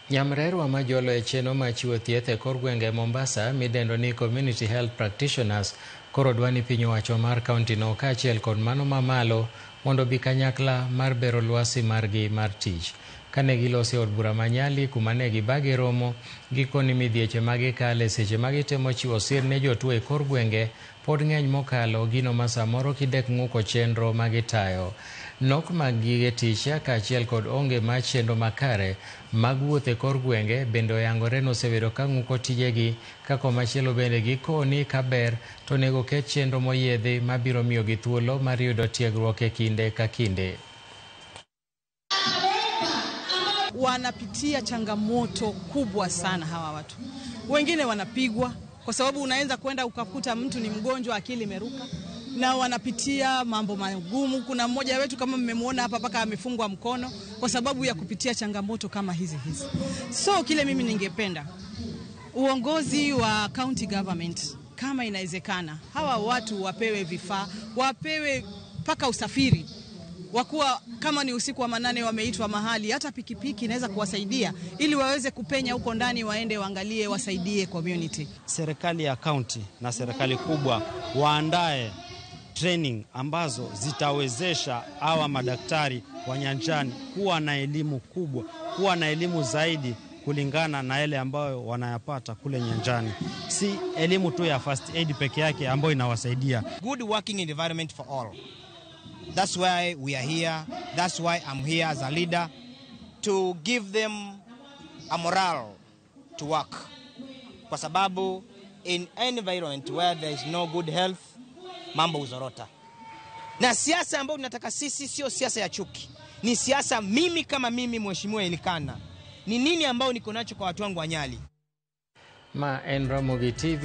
Nyamrerwa majolo e cheno machiwo thieth e kor gwenge Mombasa midendo ni community health practitioners koro dwani piny owacho mar kaunti no kaachiel kod mano mamalo mondo bi kanyakla mar bero lwasi margi mar tich. Kane gilosi od bura Manyali kuma ne gibage romo gikoni midhieche magikale seche magitemo chiwo sir ne jotuo e kor gwenge pod ng'eny mokalo gino ma samoro kidek ng'uko chenro magitayo. Nok mag gige tich kaachiel kod onge mar chenro makare mag wuoth e kor gwenge bende oyangore nosebedo ka ng'uko tijegi ka komachielo bende gikoni kaber to nego ket chenro moyiedhi mabiro miyo gi thuolo mar yudo tiegruok e kinde ka kinde. Wanapitia changamoto kubwa sana hawa watu. Wengine wanapigwa kwa sababu unaanza kwenda ukakuta mtu ni mgonjwa akili imeruka, na wanapitia mambo magumu. Kuna mmoja wetu kama mmemwona hapa paka amefungwa mkono kwa sababu ya kupitia changamoto kama hizi. So kile mimi ningependa uongozi wa county government kama inawezekana hawa watu wapewe vifaa, wapewe paka usafiri. Wakuwa kama ni usiku wa manane wameitwa mahali, hata pikipiki inaweza kuwasaidia ili waweze kupenya huko ndani waende waangalie wasaidie community. Serikali ya county na serikali kubwa waandae training ambazo zitawezesha hawa madaktari wa nyanjani kuwa na elimu kubwa, kuwa na elimu zaidi kulingana na ile ambayo wanayapata kule nyanjani. Si elimu tu ya first aid peke yake ambayo inawasaidia. Good working environment for all. That's why we are here. That's why I'm here as a leader to give them a morale to work. Kwa sababu in an environment where there is no good health, mambo uzorota. Na siasa ambayo tunataka sisi sio siasa ya chuki. Ni siasa mimi kama mimi Mheshimiwa Elikana. Ni nini ambao niko nacho kwa watu wangu wa Nyali? Ma en Ramogi TV.